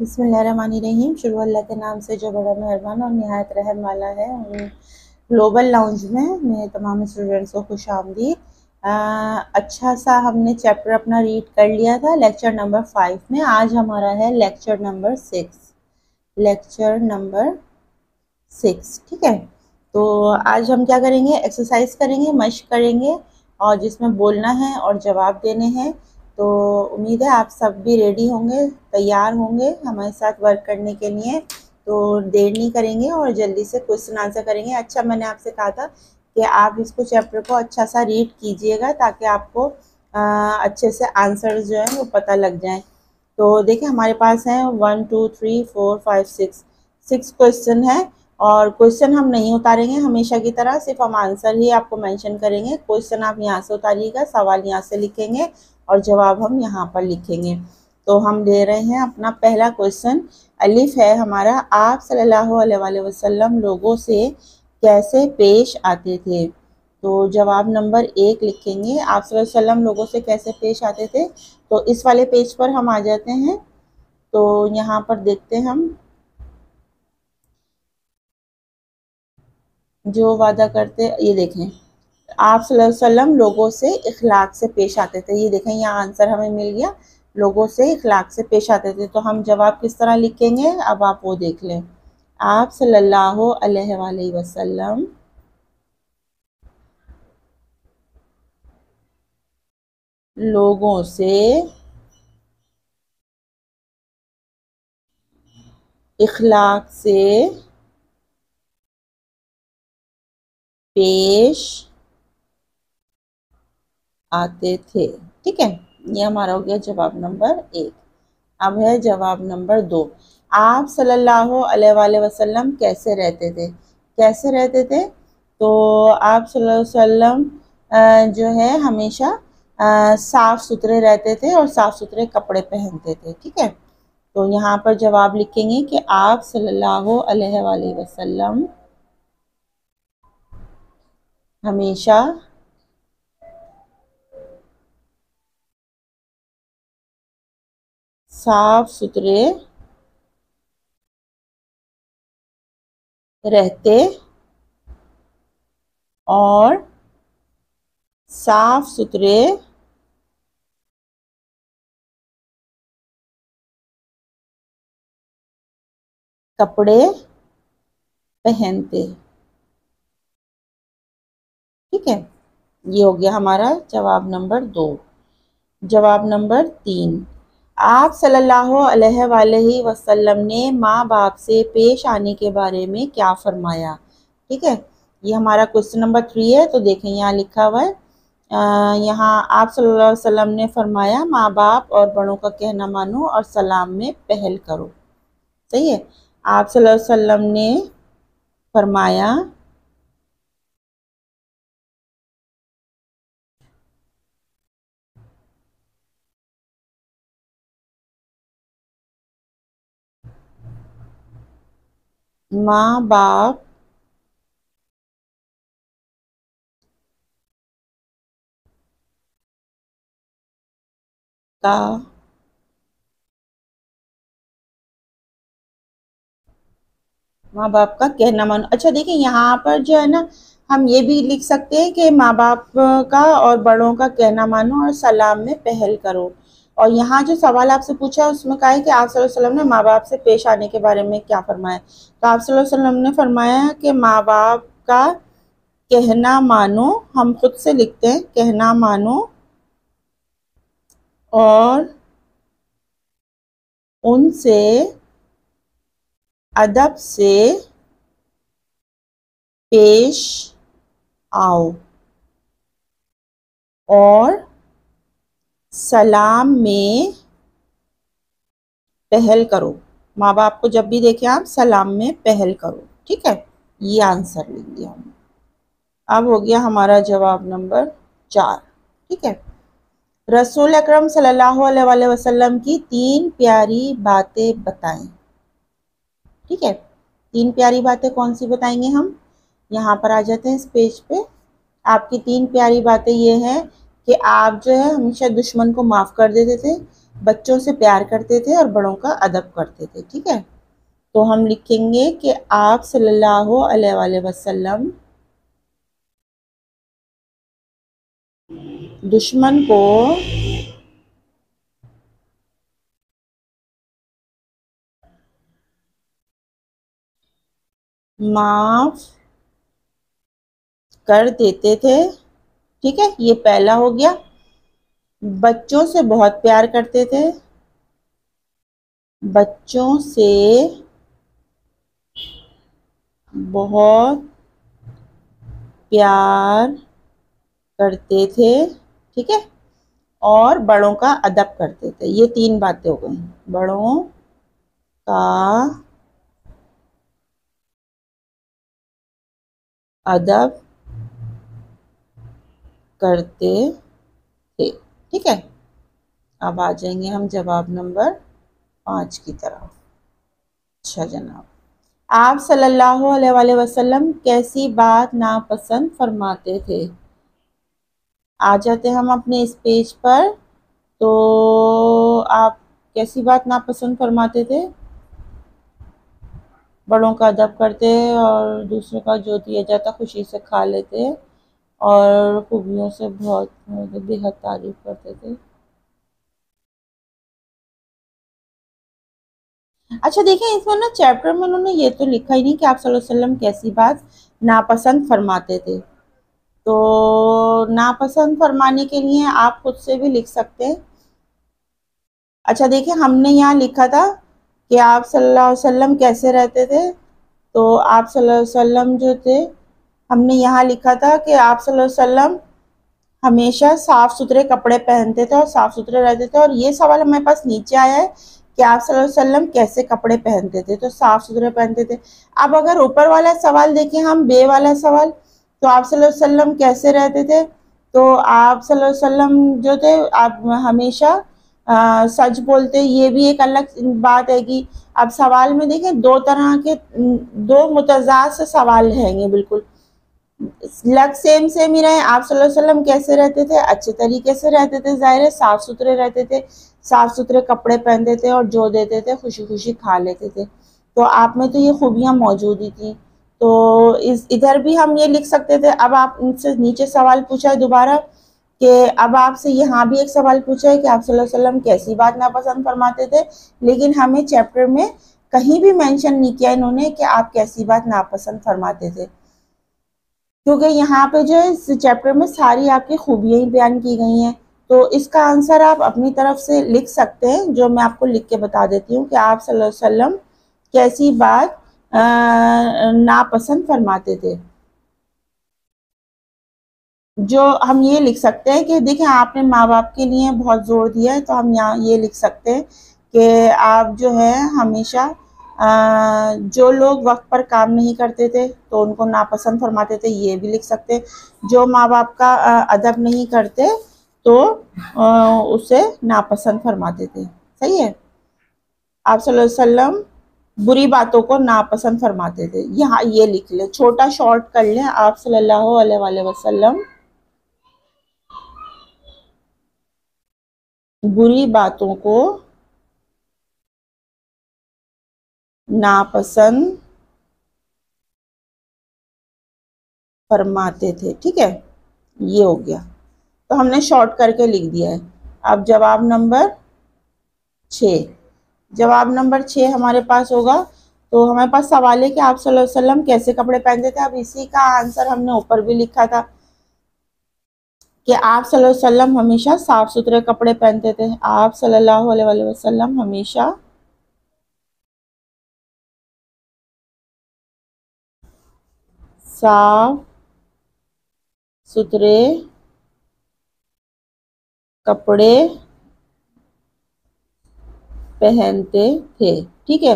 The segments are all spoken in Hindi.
बिस्मिल्लाहिर्रहमानिर्रहीम। शुरू अल्लाह के नाम से जो बड़ा मेहरबान और निहायत रहम वाला है। ग्लोबल लाउंज में मेरे तमाम स्टूडेंट्स को खुश आमदीद। अच्छा सा हमने चैप्टर अपना रीड कर लिया था लेक्चर नंबर 5 में। आज हमारा है लेक्चर नंबर 6। लेक्चर नंबर 6, ठीक है। तो आज हम क्या करेंगे, एक्सरसाइज करेंगे, मश्क करेंगे और जिसमें बोलना है और जवाब देने हैं। तो उम्मीद है आप सब भी रेडी होंगे, तैयार होंगे हमारे साथ वर्क करने के लिए। तो देर नहीं करेंगे और जल्दी से क्वेश्चन आंसर करेंगे। अच्छा, मैंने आपसे कहा था कि आप इसको चैप्टर को अच्छा सा रीड कीजिएगा ताकि आपको अच्छे से आंसर जो है वो पता लग जाए। तो देखिए हमारे पास है 1 2 3 4 5 6 क्वेश्चन है और क्वेश्चन हम नहीं उतारेंगे हमेशा की तरह, सिर्फ हम आंसर ही आपको मेंशन करेंगे। क्वेश्चन आप यहाँ से उतारिएगा, सवाल यहाँ से लिखेंगे और जवाब हम यहाँ पर लिखेंगे। तो हम ले रहे हैं अपना पहला क्वेश्चन। अलिफ है हमारा, आप सल्लल्लाहु अलैहि वसल्लम लोगों से कैसे पेश आते थे। तो जवाब नंबर 1 लिखेंगे, आप सल्लल्लाहु अलैहि वसल्लम लोगों से कैसे पेश आते थे। तो इस वाले पेज पर हम आ जाते हैं। तो यहाँ पर देखते हैं हम, जो वादा करते, ये देखें, आप सल्लल्लाहु अलैहि वसल्लम लोगों से इखलाक से पेश आते थे। ये देखें यहाँ आंसर हमें मिल गया, लोगों से इखलाक से पेश आते थे। तो हम जवाब किस तरह लिखेंगे, अब आप वो देख लें। आप सल्लल्लाहु अलैहि वसल्लम लोगों से इखलाक से पेश आते थे, ठीक है। ये हमारा हो गया जवाब नंबर 1। अब है जवाब नंबर 2। आप सल्लल्लाहु अलैहि वसल्लम कैसे रहते थे। कैसे रहते थे, तो आप सल्लल्लाहु अलैहि वसल्लम जो है हमेशा साफ सुथरे रहते थे और साफ सुथरे कपड़े पहनते थे, ठीक है। तो यहाँ पर जवाब लिखेंगे कि आप सल्लल्लाहु अलैहि वसल्लम हमेशा साफ सुथरे रहते और साफ सुथरे कपड़े पहनते, ठीक है। ये हो गया हमारा जवाब नंबर 2। जवाब नंबर 3, आप सल्लल्लाहु अलैहि वसल्लम ने माँ बाप से पेश आने के बारे में क्या फरमाया, ठीक है। ये हमारा क्वेश्चन नंबर 3 है। तो देखें यहाँ लिखा हुआ है, यहाँ आप सल्लल्लाहु अलैहि वसल्लम ने फरमाया माँ बाप और बड़ों का कहना मानो और सलाम में पहल करो, सही है। आप सल्लल्लाहु अलैहि वसल्लम ने फरमाया माँ बाप का माँ बाप का कहना मानो। अच्छा देखिए यहाँ पर जो है ना, हम ये भी लिख सकते हैं कि माँ बाप का और बड़ों का कहना मानो और सलाम में पहल करो। और यहाँ जो सवाल आपसे पूछा है उसमें कहा है कि आप सल्लल्लाहु अलैहि वसल्लम ने माँ बाप से पेश आने के बारे में क्या फरमाया। तो आप सल्लल्लाहु अलैहि वसल्लम ने फरमाया कि माँ बाप का कहना मानो, हम खुद से लिखते हैं कहना मानो और उनसे अदब से पेश आओ और सलाम में पहल करो। माँ बाप को जब भी देखें आप सलाम में पहल करो, ठीक है। ये आंसर लिख दिया हमने। अब हो गया हमारा जवाब नंबर 4, ठीक है। रसूल अकरम सल्लल्लाहु अलैहि वसल्लम की 3 प्यारी बातें बताएं, ठीक है। 3 प्यारी बातें कौन सी बताएंगे हम, यहाँ पर आ जाते हैं इस पेज पे। आपकी 3 प्यारी बातें ये हैं कि आप जो है हमेशा दुश्मन को माफ़ कर देते थे, बच्चों से प्यार करते थे और बड़ों का अदब करते थे। ठीक है, तो हम लिखेंगे कि आप सल्लल्लाहु अलैहि वसल्लम दुश्मन को माफ कर देते थे। ठीक है, ये पहला हो गया। बच्चों से बहुत प्यार करते थे, बच्चों से बहुत प्यार करते थे। ठीक है, और बड़ों का अदब करते थे। ये 3 बातें हो गई। बड़ों का अदब करते थे। ठीक है, अब आ जाएंगे हम जवाब नंबर 5 की तरफ। अच्छा जनाब, आप सल्लल्लाहु अलैहि वसल्लम कैसी बात नापसंद फरमाते थे। आ जाते हम अपने इस पेज पर। तो आप कैसी बात नापसंद फरमाते थे। बड़ों का अदब करते और दूसरों का जो दिया जाता खुशी से खा लेते और खूबियों से बहुत बेहद तारीफ करते थे। अच्छा देखिए, इसमें ना चैप्टर में उन्होंने ये तो लिखा ही नहीं कि आप सल्लल्लाहु अलैहि वसल्लम कैसी बात नापसंद फरमाते थे। तो नापसंद फरमाने के लिए आप खुद से भी लिख सकते हैं। अच्छा देखिए, हमने यहाँ लिखा था कि आप सल्लल्लाहु अलैहि वसल्लम कैसे रहते थे। तो आप सल्लल्लाहु अलैहि वसल्लम जो थे, हमने यहाँ लिखा था कि आप सल्लल्लाहु अलैहि वसल्लम हमेशा साफ सुथरे कपड़े पहनते थे और साफ सुथरे रहते थे। और ये सवाल हमारे पास नीचे आया है कि आप सल्लल्लाहु अलैहि वसल्लम कैसे कपड़े पहनते थे, तो साफ सुथरे पहनते थे। अब अगर ऊपर वाला सवाल देखें हम, बे वाला सवाल, तो आप सल्लल्लाहु अलैहि वसल्लम कैसे रहते थे। तो आप सल्लल्लाहु अलैहि वसल्लम जो थे, आप हमेशा सच बोलते। ये भी एक अलग बात है कि अब सवाल में देखें दो तरह के, दो मुतजाद से सवाल रहेंगे, बिल्कुल लग सेम सेम ही रहे। आप सल्लल्लाहु अलैहि वसल्लम कैसे रहते थे, अच्छे तरीके से रहते थे, जाहिर है साफ सुथरे रहते थे, साफ सुथरे कपड़े पहनते थे और जो देते थे खुशी खुशी खा लेते थे। तो आप में तो ये खूबियां मौजूद ही थी। तो इस इधर भी हम ये लिख सकते थे। अब आप इनसे नीचे सवाल पूछा है दोबारा कि अब आपसे यहाँ भी एक सवाल पूछा है कि आप सल्लल्लाहु अलैहि वसल्लम कैसी बात नापसंद फरमाते थे, लेकिन हमें चैप्टर में कहीं भी मेंशन नहीं किया इन्होंने कि आप कैसी बात नापसंद फरमाते थे, क्योंकि यहाँ पे जो है इस चैप्टर में सारी आपकी खूबियाँ ही बयान की गई हैं। तो इसका आंसर आप अपनी तरफ से लिख सकते हैं, जो मैं आपको लिख के बता देती हूँ कि आप सल्लल्लाहु अलैहि वसल्लम कैसी बात नापसंद फरमाते थे। जो हम ये लिख सकते हैं कि देखिए, आपने माँ बाप के लिए बहुत ज़ोर दिया है, तो हम यहाँ ये लिख सकते हैं कि आप जो है हमेशा जो लोग वक्त पर काम नहीं करते थे तो उनको नापसंद फरमाते थे, ये भी लिख सकते हैं। जो माँ बाप का अदब नहीं करते तो उसे नापसंद फरमाते थे। सही है, आप सल्लल्लाहु अलैहि वसल्लम बुरी बातों को नापसंद फरमाते थे। यहाँ ये लिख ले, छोटा शॉर्ट कर लें, आप सल्लल्लाहु अलैहि वसल्लम बुरी बातों को नापसंद फरमाते थे। ठीक है, ये हो गया। तो हमने शॉर्ट करके लिख दिया है। अब जवाब नंबर 6, जवाब नंबर 6 हमारे पास होगा। तो हमारे पास सवाल है कि आप सल्लल्लाहु अलैहि वसल्लम कैसे कपड़े पहनते थे। अब इसी का आंसर हमने ऊपर भी लिखा था कि आप सल्लल्लाहु अलैहि वसल्लम हमेशा साफ सुथरे कपड़े पहनते थे। आप सल्लल्लाहु अलैहि वसल्लम हमेशा साफ सुथरे कपड़े पहनते थे। ठीक है,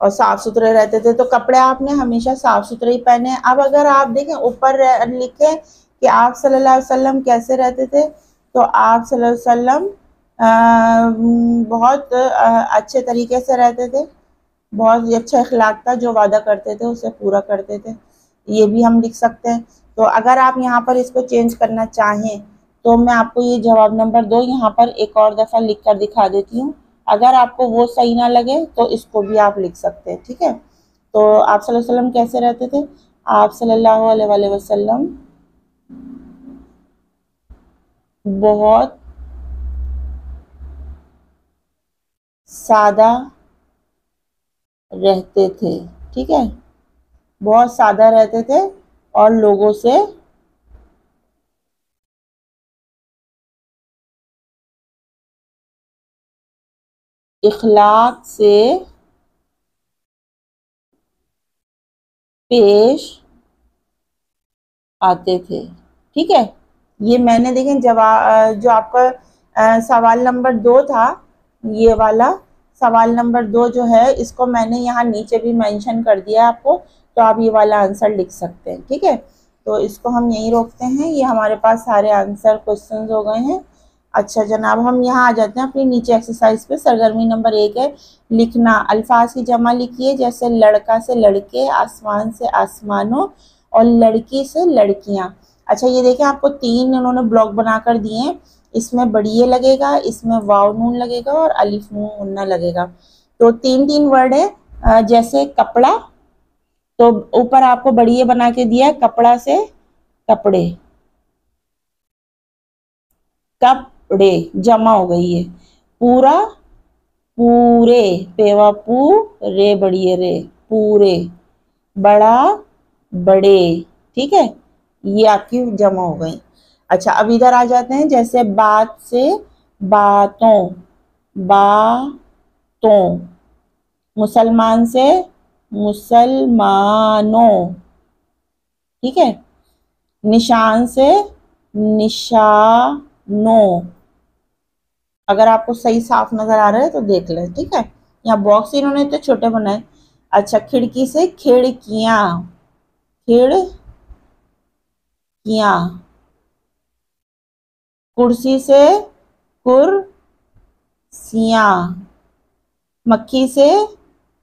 और साफ सुथरे रहते थे। तो कपड़े आपने हमेशा साफ सुथरे ही पहने। अब अगर आप देखें ऊपर लिखे कि आप सल्लल्लाहु अलैहि वसल्लम कैसे रहते थे, तो आप सल्लल्लाहु अलैहि वसल्लम बहुत अच्छे तरीके से रहते थे, बहुत ही अच्छा अखलाक था, जो वादा करते थे उसे पूरा करते थे। ये भी हम लिख सकते हैं। तो अगर आप यहाँ पर इसको चेंज करना चाहें तो मैं आपको ये जवाब नंबर 2 यहाँ पर एक और दफ़ा लिख कर दिखा देती हूँ। अगर आपको वो सही ना लगे तो इसको भी आप लिख सकते हैं, ठीक है। तो आप सल्लल्लाहु अलैहि वसल्लम कैसे रहते थे? आप सल्लल्लाहु अलैहि वसल्लम बहुत सादा रहते थे, ठीक है, बहुत सादा रहते थे और लोगों से इखलाक से पेश आते थे, ठीक है। ये मैंने देखें जवाब जो आपका सवाल नंबर 2 था, ये वाला सवाल नंबर 2 जो है, इसको मैंने यहाँ नीचे भी मेंशन कर दिया आपको, तो आप ये वाला आंसर लिख सकते हैं, ठीक है। तो इसको हम यहीं रोकते हैं, ये हमारे पास सारे आंसर क्वेश्चंस हो गए हैं। अच्छा जनाब, हम यहाँ आ जाते हैं अपनी नीचे एक्सरसाइज पे। सरगर्मी नंबर 1 है लिखना। अल्फाज की जमा लिखिए, जैसे लड़का से लड़के, आसमान से आसमानों और लड़की से लड़कियां। अच्छा ये देखें, आपको 3 उन्होंने ब्लॉक बनाकर दिए हैं, इसमें बढ़िया लगेगा, इसमें वाव नून लगेगा और अलिफ नून उन्ना लगेगा। तो 3 वर्ड है, जैसे कपड़ा, तो ऊपर आपको बढ़िया बना के दिया है, कपड़ा से कपड़े, कपड़े जमा हो गई है। पूरा, पूरे, पेवा पू, रे बढ़िया रे, पूरे। बड़ा, बड़े, ठीक है, ये आपकी जमा हो गई। अच्छा अब इधर आ जाते हैं, जैसे बात से बातों, बातों, मुसलमान से मुसलमानों, ठीक है, निशान से निशानों। अगर आपको सही साफ नजर आ रहा है तो देख लें, ठीक है। यहाँ बॉक्स इन्होंने तो छोटे बनाए। अच्छा खिड़की से खिड़कियां, खिड़कियां, कुर्सी से कुर्सियां, मक्खी से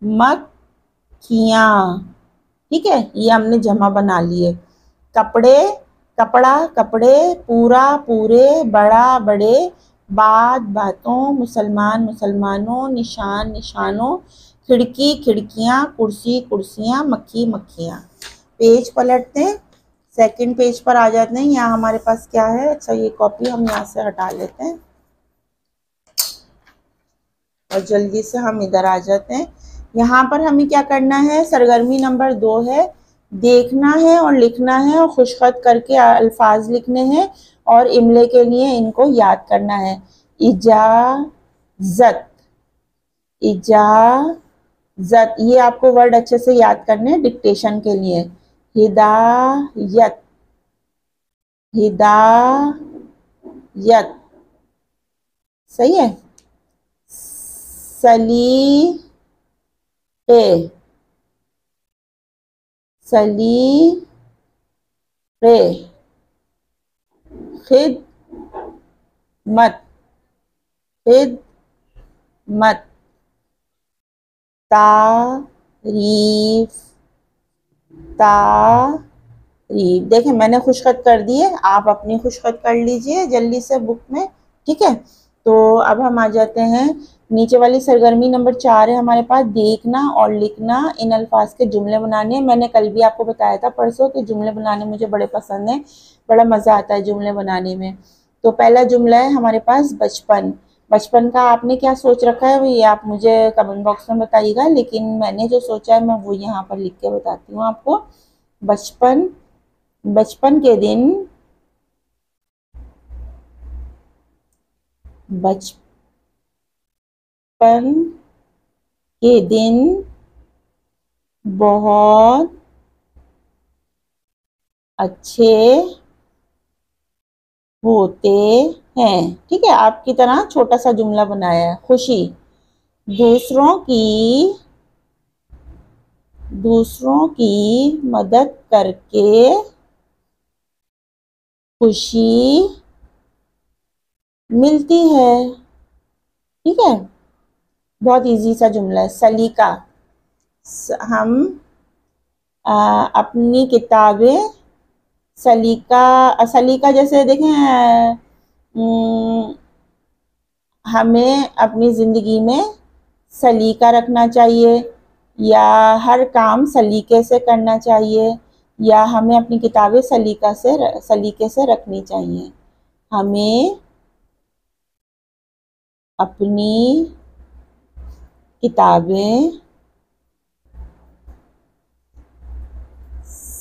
मक्खियां, ठीक है, ये हमने जमा बना लिए। कपड़े, कपड़ा, कपड़े, पूरा, पूरे, बड़ा, बड़े, बात, बातों, मुसलमान, मुसलमानों, निशान, निशानों, खिड़की, खिड़कियां, कुर्सी, कुर्सियां, मक्खी, मक्खियां। पेज पलटते हैं, सेकंड पेज पर आ जाते हैं। यहाँ हमारे पास क्या है? अच्छा ये कॉपी हम यहाँ से हटा लेते हैं और जल्दी से हम इधर आ जाते हैं। यहाँ पर हमें क्या करना है? सरगर्मी नंबर 2 है, देखना है और लिखना है और खुशखत करके अल्फाज लिखने हैं और इमले के लिए इनको याद करना है। इजाजत, इजाजत, ये आपको वर्ड अच्छे से याद करने हैं डिक्टेशन के लिए। हिदायत, हिदायत, सही है। सलीके, सलीके, खिदमत, खिदमत, तारीफ, तारीफ। देखें मैंने खुशखत कर दी है, आप अपनी खुशखत कर लीजिए जल्दी से बुक में, ठीक है। तो अब हम आ जाते हैं नीचे वाली सरगर्मी नंबर 4 है हमारे पास, देखना और लिखना, इन अल्फाज के जुमले बनाने। मैंने कल भी आपको बताया था परसों कि जुमले बनाने मुझे बड़े पसंद है, बड़ा मज़ा आता है जुमले बनाने में। तो पहला जुमला है हमारे पास बचपन। बचपन का आपने क्या सोच रखा है ये आप मुझे कमेंट बॉक्स में बताइएगा, लेकिन मैंने जो सोचा है मैं वो यहाँ पर लिख के बताती हूँ आपको। बचपन, बचपन के दिन, बचपन के दिन बहुत अच्छे होते हैं, ठीक है, आपकी तरह छोटा सा जुमला बनाया है। खुशी, दूसरों की, दूसरों की मदद करके खुशी मिलती है, ठीक है, बहुत इजी सा जुमला है। सलीका, हम अपनी किताबें सलीका, सलीका जैसे देखें हमें अपनी ज़िंदगी में सलीका रखना चाहिए, या हर काम सलीके से करना चाहिए, या हमें अपनी किताबें सलीके से रखनी चाहिए। हमें अपनी किताबें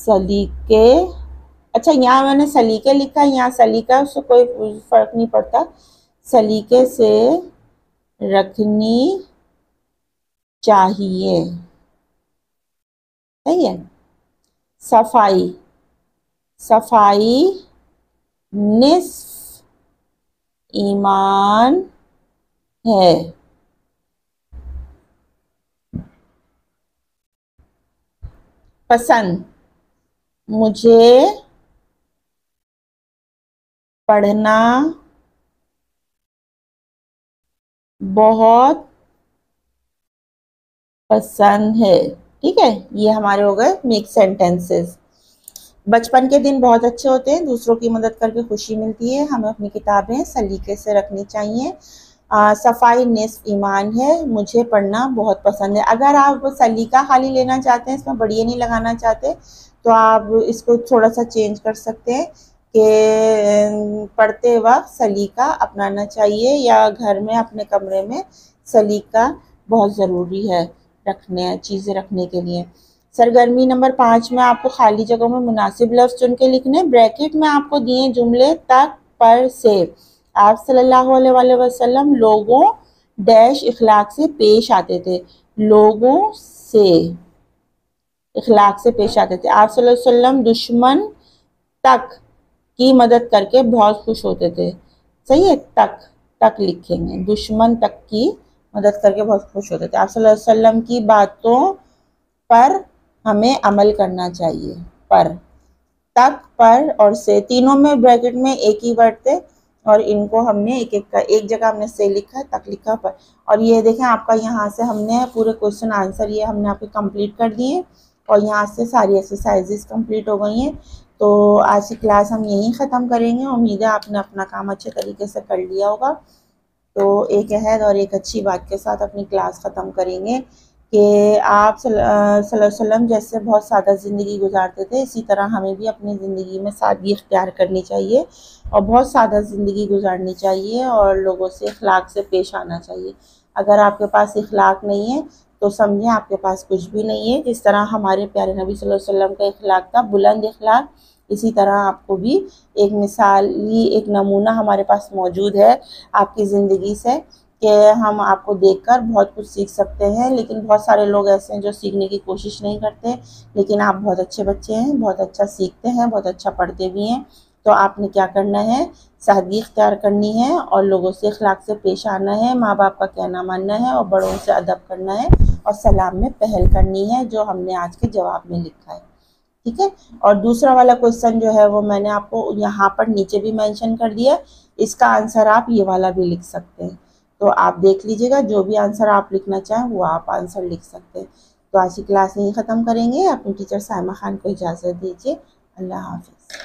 सलीके, अच्छा यहाँ मैंने सलीके लिखा है, यहाँ सलीका उससे कोई फर्क नहीं पड़ता, सलीके से रखनी चाहिए। सही है। सफाई, सफाई निस्फ ईमान है। पसंद, मुझे पढ़ना बहुत पसंद है। ठीक है, ये हमारे हो गए मिक्स सेंटेंसेस। बचपन के दिन बहुत अच्छे होते हैं, दूसरों की मदद करके खुशी मिलती है, हमें अपनी किताबें सलीके से रखनी चाहिए। सफाई निस्फ ईमान है, मुझे पढ़ना बहुत पसंद है। अगर आप सलीका खाली लेना चाहते हैं, इसमें बढ़िया नहीं लगाना चाहते, तो आप इसको थोड़ा सा चेंज कर सकते हैं कि पढ़ते वक्त सलीका अपनाना चाहिए, या घर में अपने कमरे में सलीका बहुत ज़रूरी है रखने, चीज़ें रखने के लिए। सरगर्मी नंबर 5 में आपको खाली जगहों में मुनासिब लफ्ज़ चुन के लिखने। ब्रैकेट में आपको दिए जुमले तक पर से। आप सल्लल्लाहु अलैहि वसल्लम लोगों डैश इखलाक से पेश आते थे, लोगों से इखलाक से पेश आते थे। आप सल्लल्लाहु अलैहि वसल्लम दुश्मन तक की मदद करके बहुत खुश होते थे। सही है, तक, तक लिखेंगे, दुश्मन तक की मदद करके बहुत खुश होते थे। आप सल्लल्लाहु अलैहि वसल्लम की बातों पर हमें अमल करना चाहिए। पर, तक, पर और से तीनों में ब्रैकेट में एक ही वर्ड थे, और इनको हमने एक जगह हमने से लिखा है, तक लिखा पर। और ये देखें आपका यहाँ से हमने पूरे क्वेश्चन आंसर ये हमने आपके कंप्लीट कर दिए, और यहाँ से सारी एक्सरसाइजेस कंप्लीट हो गई हैं। तो आज की क्लास हम यहीं ख़त्म करेंगे। उम्मीद है आपने अपना काम अच्छे तरीके से कर लिया होगा। तो एक अहद और एक अच्छी बात के साथ अपनी क्लास ख़त्म करेंगे कि आप सल्लल्लाहु अलैहि वसल्लम जैसे बहुत सादा ज़िंदगी गुजारते थे, इसी तरह हमें भी अपनी ज़िंदगी में सादगी इख्तियार करनी चाहिए, और बहुत सादा ज़िंदगी गुजारनी चाहिए, और लोगों से इखलाक से पेश आना चाहिए। अगर आपके पास इखलाक नहीं है तो समझें आपके पास कुछ भी नहीं है। जिस तरह हमारे प्यारे नबी सल्लल्लाहु अलैहि वसल्लम का इखलाक था बुलंद इखलाक, इसी तरह आपको भी एक मिसाली, एक नमूना हमारे पास मौजूद है आपकी ज़िंदगी से, कि हम आपको देखकर बहुत कुछ सीख सकते हैं। लेकिन बहुत सारे लोग ऐसे हैं जो सीखने की कोशिश नहीं करते, लेकिन आप बहुत अच्छे बच्चे हैं, बहुत अच्छा सीखते हैं, बहुत अच्छा पढ़ते भी हैं। तो आपने क्या करना है, सादगी इख्तियार करनी है, और लोगों से इखलाक से पेश आना है, माँ बाप का कहना मानना है, और बड़ों से अदब करना है, और सलाम में पहल करनी है, जो हमने आज के जवाब में लिखा है। ठीक है। और दूसरा वाला क्वेश्चन जो है वो मैंने आपको यहाँ पर नीचे भी मेंशन कर दिया, इसका आंसर आप ये वाला भी लिख सकते हैं। तो आप देख लीजिएगा, जो भी आंसर आप लिखना चाहें वो आप आंसर लिख सकते हैं। तो आज की क्लास यहीं ख़त्म करेंगे। अपनी टीचर साइमा खान को इजाज़त दीजिए। अल्लाह हाफिज़।